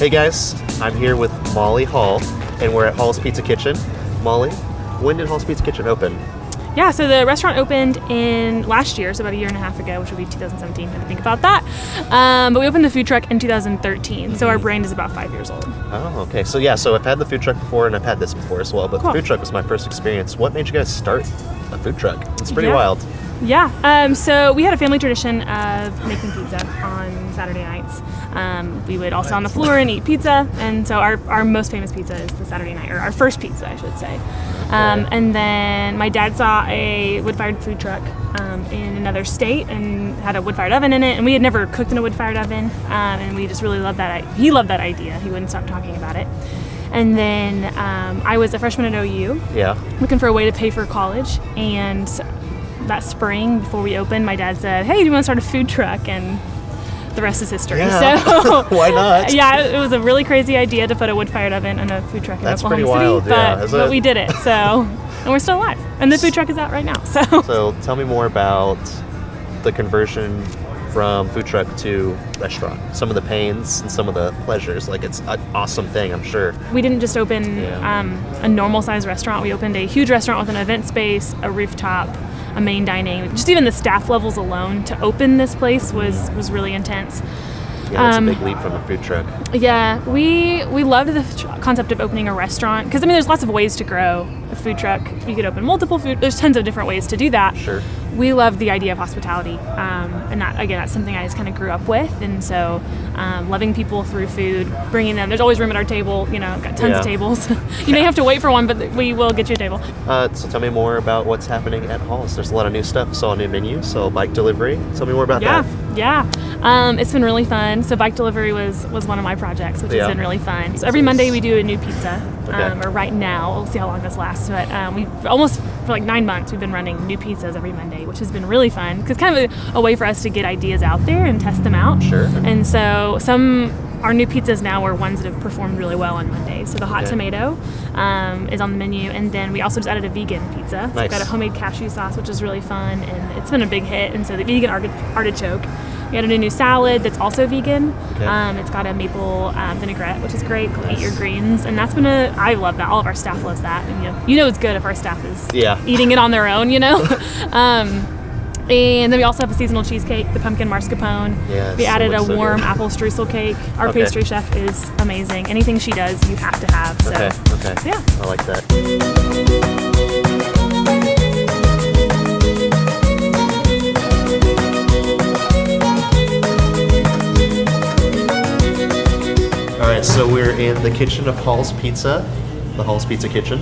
Hey guys, I'm here with Molly Hall, and we're at Hall's Pizza Kitchen. Molly, when did Hall's Pizza Kitchen open? Yeah, so the restaurant opened in last year, so about a year and a half ago, which would be 2017. I had to think about that. But we opened the food truck in 2013, so our brand is about 5 years old. Oh, okay. So I've had the food truck before, and I've had this before as well, but Cool. the food truck was my first experience. What made you guys start a food truck? It's pretty wild. Yeah, so we had a family tradition of making pizza on Saturday nights. We would all sit on the floor and eat pizza, and so our most famous pizza is the Saturday night, or our first pizza, I should say. And then my dad saw a wood-fired food truck in another state and had a wood-fired oven in it, and we had never cooked in a wood-fired oven, and we just really loved that. He loved that idea. He wouldn't stop talking about it. And then I was a freshman at OU, looking for a way to pay for college, and that spring before we opened, my dad said, "Hey, do you want to start a food truck?" And the rest is history. Yeah. So Why not? Yeah, it was a really crazy idea to put a wood-fired oven in a food truck in That's Oklahoma pretty wild, City, yeah, but we did it. So, and we're still alive, and the food truck is out right now. So tell me more about the conversion from food truck to restaurant. Some of the pains and some of the pleasures. Like, it's an awesome thing, I'm sure. We didn't just open a normal-sized restaurant. We opened a huge restaurant with an event space, a rooftop, a main dining. Just even the staff levels alone to open this place was really intense. Yeah, that's a big leap from a food truck. Yeah, we loved the concept of opening a restaurant because, I mean, there's lots of ways to grow a food truck. You could open multiple there's tons of different ways to do that. Sure. We love the idea of hospitality, and that's something I just kind of grew up with, and so loving people through food, bringing them. There's always room at our table. Got tons of tables. You may have to wait for one, but we will get you a table. So tell me more about what's happening at Hall's. There's a lot of new stuff. Saw a new menu, saw bike delivery. Tell me more about that. Yeah. It's been really fun. So bike delivery was one of my projects, which has been really fun. So every Monday we do a new pizza. Or right now, we'll see how long this lasts. But we've almost, for like 9 months, we've been running new pizzas every Monday, which has been really fun. Because kind of a way for us to get ideas out there and test them out. Sure. And so our new pizzas now are ones that have performed really well on Monday. So the hot tomato is on the menu, and then we also just added a vegan pizza. So we've got a homemade cashew sauce, which is really fun, and it's been a big hit. And so the vegan artichoke. We added a new salad that's also vegan. It's got a maple vinaigrette, which is great. Eat your greens, and that's I love that. All of our staff loves that, and you know it's good if our staff is eating it on their own. And then we also have a seasonal cheesecake, the pumpkin mascarpone. We added a warm apple streusel cake. Our pastry chef is amazing. Anything she does, you have to have. So, yeah. I like that. All right, so we're in the kitchen of Hall's Pizza, the Hall's Pizza Kitchen,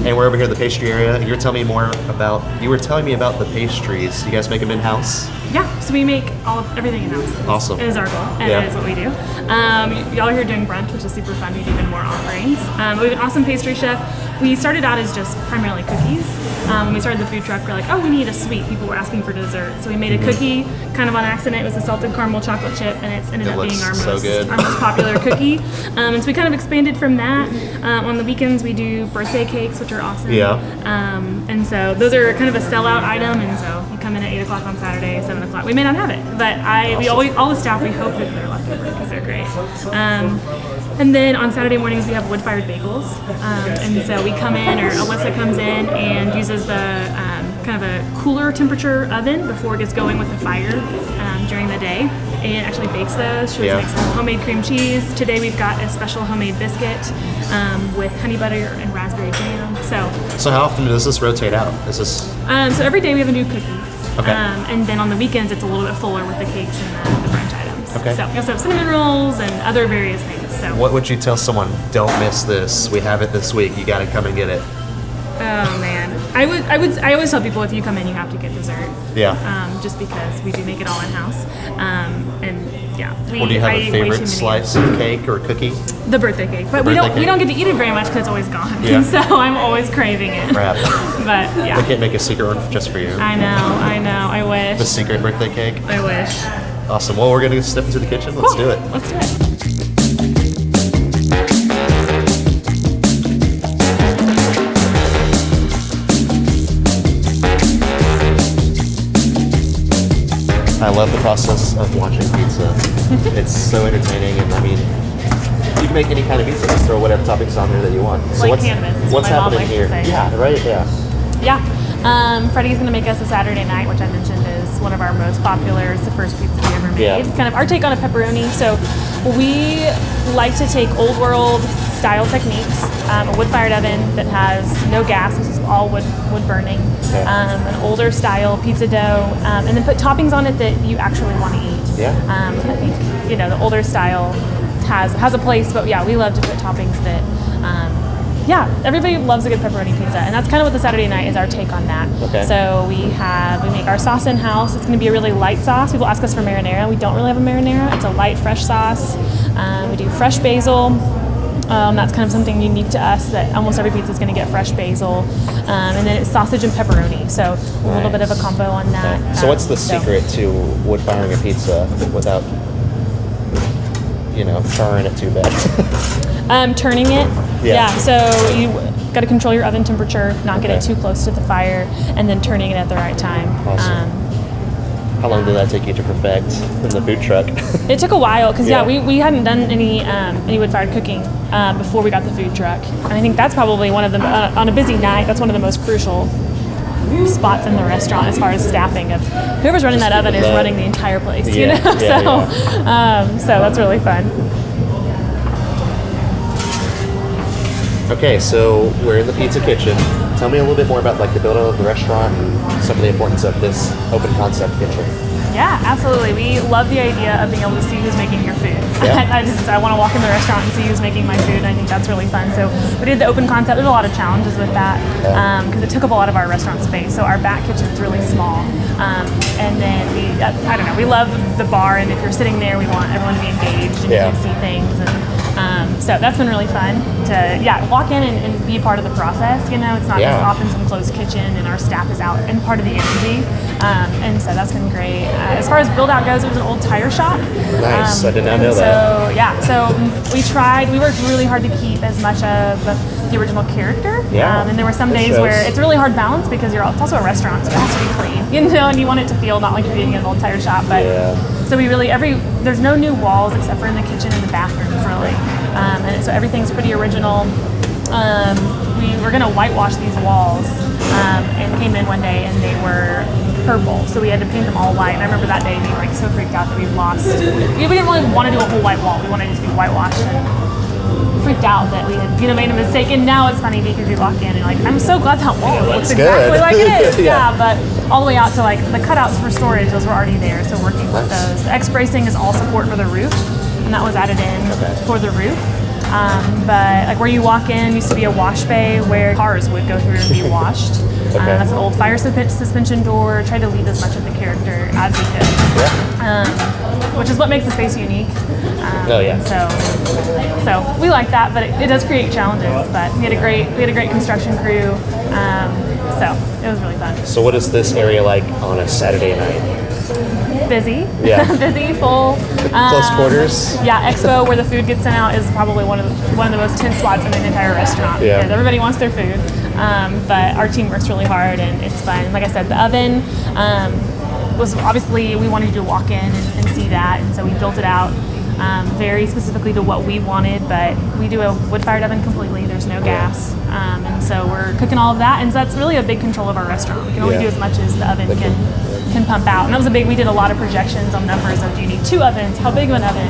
and we're over here in the pastry area. And you were telling me about the pastries. You guys make them in-house? Yeah, so we make everything in-house. Awesome. It is our goal, and it is what we do. Y'all are here doing brunch, which is super fun. We do even more offerings. We have an awesome pastry chef. We started out as just primarily cookies. When we started the food truck, we're like, we need a sweet. People were asking for dessert. So we made a cookie kind of on accident. It was a salted caramel chocolate chip, and it's ended up being our most popular cookie. And so we kind of expanded from that. On the weekends, we do birthday cakes, which are awesome. And so those are kind of a sellout item, and so you come in at 8 o'clock on Saturday, 7 o'clock. We may not have it, but all the staff, we hope that they're left over because they're great. And then on Saturday mornings, we have wood-fired bagels. And so we come in, or Alyssa comes in and uses the kind of a cooler temperature oven before it gets going with the fire during the day, and actually bakes those. She makes some homemade cream cheese. Today we've got a special homemade biscuit with honey butter and raspberry jam. So how often does this rotate out? So every day we have a new cookie. And then on the weekends, it's a little bit fuller with the cakes and the brunch items. So we also have cinnamon rolls and other various things. So what would you tell someone? Don't miss this. We have it this week. You got to come and get it. Oh man, I always tell people if you come in, you have to get dessert. Just because we do make it all in house. Do you have a favorite slice of cake or cookie? The birthday cake, but we don't get to eat it very much because it's always gone. And so I'm always craving it. Crap. But yeah. They can't make a secret one just for you. I know. I wish. The secret birthday cake. I wish. Awesome. Well, we're gonna step into the kitchen. Let's do it. Let's do it. I love the process of watching pizza. It's so entertaining, and I mean, You can make any kind of pizza. Just throw whatever toppings on there that you want. So Like cannabis, is what's what my mom happening likes to here? say. Yeah, right. Yeah. Yeah. Freddie's going to make us a Saturday night, which I mentioned is one of our most popular. It's the first pizza we ever made. Yeah. Kind of our take on a pepperoni. So we like to take old world style techniques, a wood-fired oven that has no gas, this is all wood burning, Okay. an older style pizza dough, and then put toppings on it that you actually want to eat. Yeah. I think, the older style has a place, but yeah, we love to put toppings that, everybody loves a good pepperoni pizza, and that's kind of what the Saturday night is, our take on that. Okay. So we make our sauce in-house. It's going to be a really light sauce. People ask us for marinara. We don't really have a marinara. It's a light, fresh sauce. We do fresh basil. That's kind of something unique to us, that almost every pizza is going to get fresh basil. And then it's sausage and pepperoni, so a little bit of a combo on that. Okay. So what's the secret to wood firing a pizza without, charring it too bad? Turning it. Yeah. So you got to control your oven temperature, not get it Okay. too close to the fire, and then turning it at the right time. Awesome. How long did that take you to perfect in the food truck? It took a while because Yeah. we hadn't done any wood-fired cooking before we got the food truck, and I think that's probably one of the on a busy night. That's one of the most crucial spots in the restaurant as far as staffing. Of whoever's running that oven is that. running the entire place. Yeah, yeah, So that's really fun. Okay, so we're in the pizza kitchen. Tell me a little bit more about the build-up of the restaurant and some of the importance of this open concept kitchen. Yeah, absolutely. We love the idea of being able to see who's making your food. Yeah. I want to walk in the restaurant and see who's making my food, and I think that's really fun. So we did the open concept. There's a lot of challenges with that because it took up a lot of our restaurant space. So our back kitchen's really small. And then we love the bar, and if you're sitting there, we want everyone to be engaged and you can see things. And so that's been really fun to walk in and be a part of the process. It's not just often some closed kitchen, and our staff is out and part of the energy. And so that's been great. As far as build out goes, it was an old tire shop. Nice, I did not know that. So we worked really hard to keep as much of the original character. Yeah. And there were some It days shows. where it's a really hard balance because it's also a restaurant, so it has to be clean, and you want it to feel not like you're eating in an old tire shop. But so we really there's no new walls except for in the kitchen and the bathrooms really, and so everything's pretty original. We were gonna whitewash these walls, and came in one day and they were purple, so we had to paint them all white. And I remember that day being so freaked out that we lost. We didn't really want to do a whole white wall. We wanted it to be whitewashed. And freaked out that we had made a mistake, and now it's funny because you walk in and I'm so glad that wall looks exactly like it is. Yeah. But all the way out to the cutouts for storage, those were already there, so working with those. The X bracing is all support for the roof, and that was added in for the roof. But where you walk in used to be a wash bay where cars would go through and be washed. That's an old fire suspension door. Tried to leave as much of the character as we could, which is what makes the space unique. So we like that, but it does create challenges. But we had a great construction crew, so it was really fun. So what is this area like on a Saturday night? Busy, Yeah. busy, full. Close quarters? Yeah, Expo, where the food gets sent out, is probably one of the most tense spots in the entire restaurant. Yeah. Because everybody wants their food, but our team works really hard and it's fun. Like I said, the oven was obviously, we wanted you to walk in and see that, and so we built it out very specifically to what we wanted, but we do a wood-fired oven completely. There's no gas, and so we're cooking all of that, and so that's really a big control of our restaurant. We can only do as much as the oven can pump out, and that was we did a lot of projections on numbers of, do you need 2 ovens, how big of an oven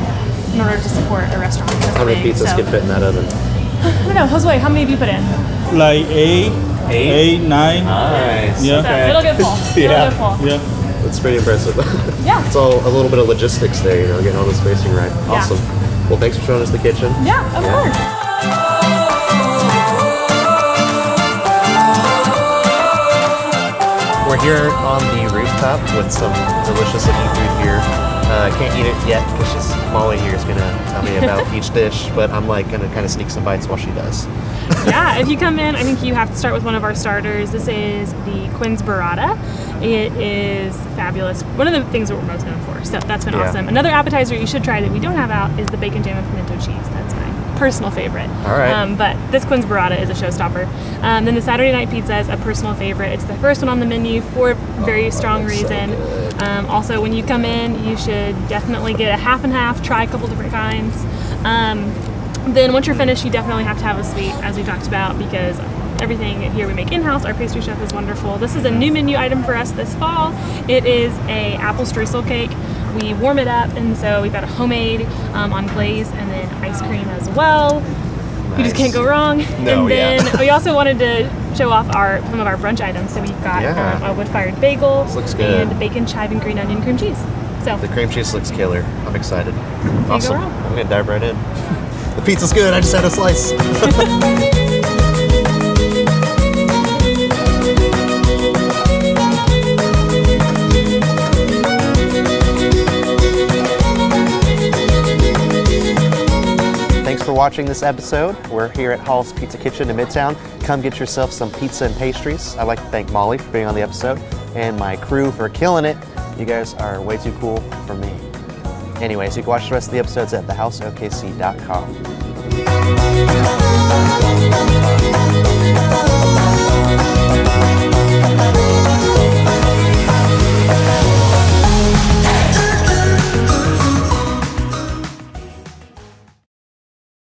in order to support a restaurant this How many big. pizzas can fit in that oven? I don't know, Josue, how many have you put in? Like 8, 9. Nice. Yeah. So it'll get full. Yeah. It'll get full. Yeah. That's pretty impressive. Yeah. It's all a little bit of logistics there, getting all the spacing right. Awesome. Well, thanks for showing us the kitchen. Yeah, of course. We're here on the rooftop with some delicious looking food here. Can't eat it yet because Molly here is gonna tell me about each dish, but I'm gonna kind of sneak some bites while she does. Yeah, if you come in, I think you have to start with one of our starters. This is the Quinn's Burrata. It is fabulous. One of the things that we're most known for, so that's been awesome. Another appetizer you should try that we don't have out is the bacon jam and pimento cheese. That's my personal favorite. All right. But this Quinn's Burrata is a showstopper. Then the Saturday night pizza is a personal favorite. It's the first one on the menu for a very strong reason. Also, when you come in, you should definitely get a half and half, try a couple different kinds. Then once you're finished, you definitely have to have a sweet, as we talked about, because everything here we make in-house. Our pastry chef is wonderful. This is a new menu item for us this fall. It is a apple streusel cake. We warm it up, and so we've got a homemade on glaze, and then ice cream as well. You just can't go wrong. No, and then we also wanted to show off some of our brunch items. So we've got a wood-fired bagel looks good. and bacon, chive, and green onion cream cheese. So The cream cheese looks killer. I'm excited. Awesome. wrong. I'm gonna dive right in. The pizza's good. I just had a slice. Thanks for watching this episode. We're here at Hall's Pizza Kitchen in Midtown. Come get yourself some pizza and pastries. I'd like to thank Molly for being on the episode and my crew for killing it. You guys are way too cool for me. Anyways, you can watch the rest of the episodes at thehouseokc.com.